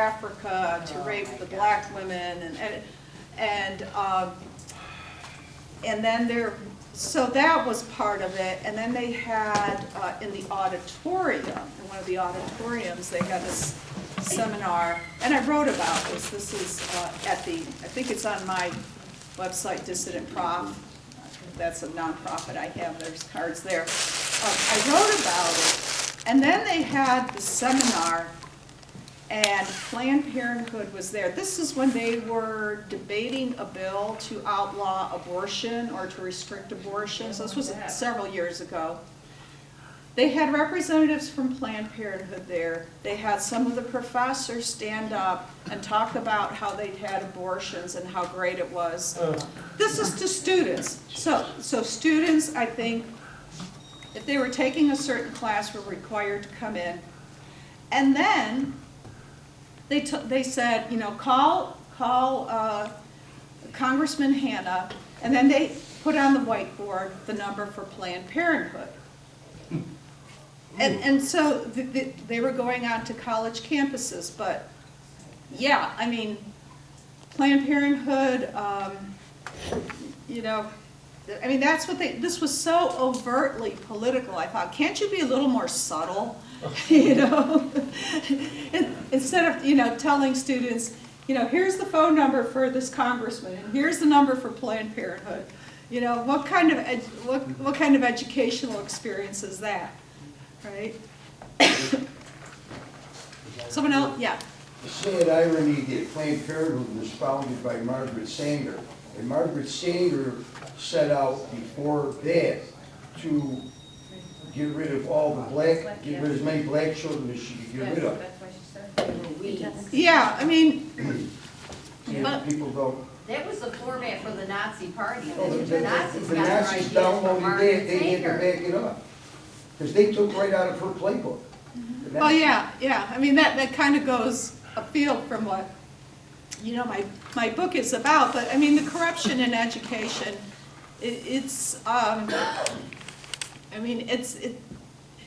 Africa to rape the black women, and then there, so that was part of it. And then they had in the auditorium, in one of the auditoriums, they had this seminar, and I wrote about this. This is at the, I think it's on my website, Dissident Prof. That's a nonprofit I have. There's cards there. I wrote about it, and then they had the seminar, and Planned Parenthood was there. This is when they were debating a bill to outlaw abortion or to restrict abortion. So this was several years ago. They had representatives from Planned Parenthood there. They had some of the professors stand up and talk about how they'd had abortions and how great it was. This is to students. So students, I think, if they were taking a certain class, were required to come in. And then they said, you know, call Congressman Hanna, and then they put on the whiteboard the number for Planned Parenthood. And so they were going on to college campuses, but yeah, I mean, Planned Parenthood, you know, I mean, that's what this was so overtly political. I thought, can't you be a little more subtle, you know? Instead of, you know, telling students, you know, here's the phone number for this congressman, and here's the number for Planned Parenthood. You know, what kind of educational experience is that? Right? Someone else? Yeah. The sad irony that Planned Parenthood was founded by Margaret Sanger. And Margaret Sanger set out before that to get rid of all the get rid of as many black children as she could get rid of. Yeah, I mean, and people don't. That was the format for the Nazi party. Oh, The Nazis got their ideas from downloaded Margaret that, they had to Sanger. back it up. Because they took right out of her playbook. well, yeah. I mean, that kind of goes afield from what, you know, my book is about. But I mean, the corruption in education, it's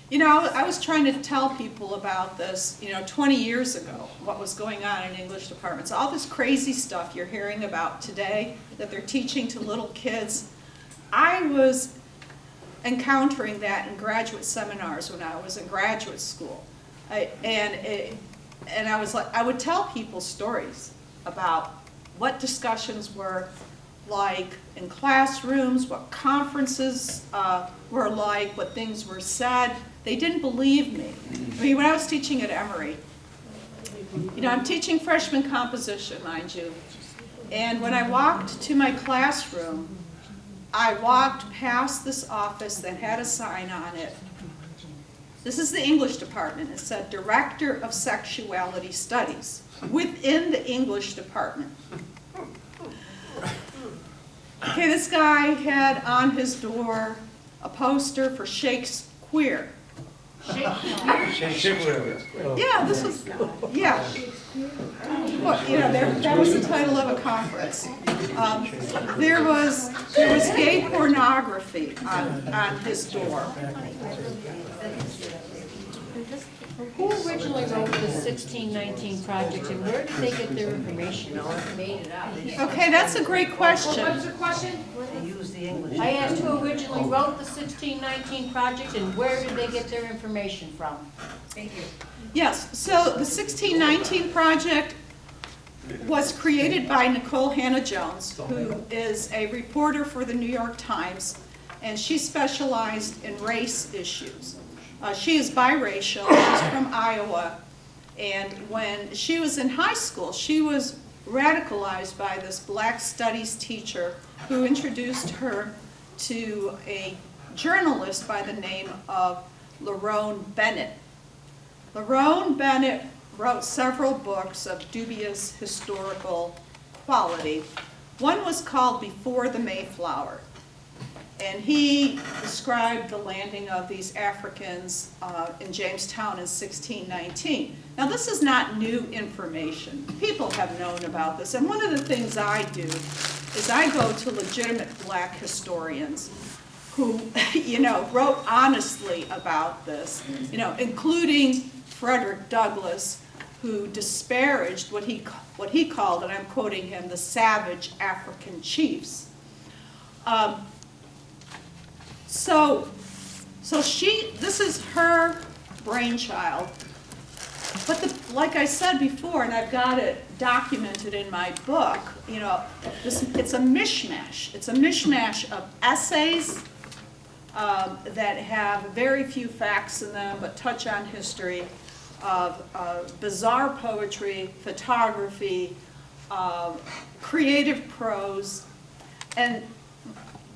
you know, I was trying to tell people about this, you know, 20 years ago, what was going on in English departments. All this crazy stuff you're hearing about today that they're teaching to little kids. I was encountering that in graduate seminars when I was in graduate school. And I was like, I would tell people stories about what discussions were like in classrooms, what conferences were like, what things were said. They didn't believe me. I mean, when I was teaching at Emory, you know, I'm teaching freshman composition, mind you, and when I walked to my classroom, I walked past this office that had a sign on it. This is the English department. It said Director of Sexuality Studies within the English department. Okay, this guy had on his door a poster for Shakespeare. Shakespeare. Yeah, this was, yeah. Well, you know, that was the title of a conference. There was gay pornography on his door. Who originally wrote the 1619 project, and where did they get their information? Okay, that's a great question. What was the question? I asked who originally wrote the 1619 project, and where did they get their information from? Thank you. Yes, so the 1619 project was created by Nicole Hannah-Jones, who is a reporter for the New York Times, and she specialized in race issues. She is biracial, she's from Iowa, and when she was in high school, she was radicalized by this black studies teacher who introduced her to a journalist by the name of Lerone Bennett. Lerone Bennett wrote several books of dubious historical quality. One was called Before the Mayflower, and he described the landing of these Africans in Jamestown in 1619. Now, this is not new information. People have known about this, and one of the things I do is I go to legitimate black historians who, you know, wrote honestly about this, you know, including Frederick Douglass, who disparaged what he called, and I'm quoting him, the savage African chiefs. So this is her brainchild. But like I said before, and I've got it documented in my book, you know, it's a mishmash. It's a mishmash of essays that have very few facts in them, but touch on history, of bizarre poetry, photography, creative prose,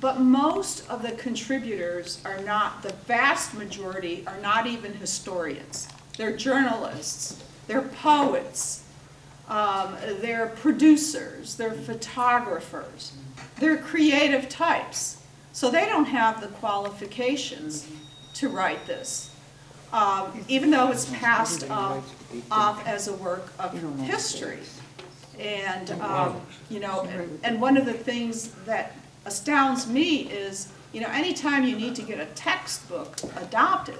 but most of the contributors are not, the vast majority are not even historians. They're journalists, they're poets, they're producers, they're photographers, they're creative types. So they don't have the qualifications to write this, even though it's passed off as a work of history. And, you know, and one of the things that astounds me is, you know, anytime you need to get a textbook adopted,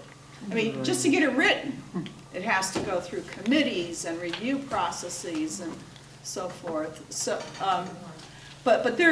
I mean, just to get it written, it has to go through committees and review processes and so forth. So, but there.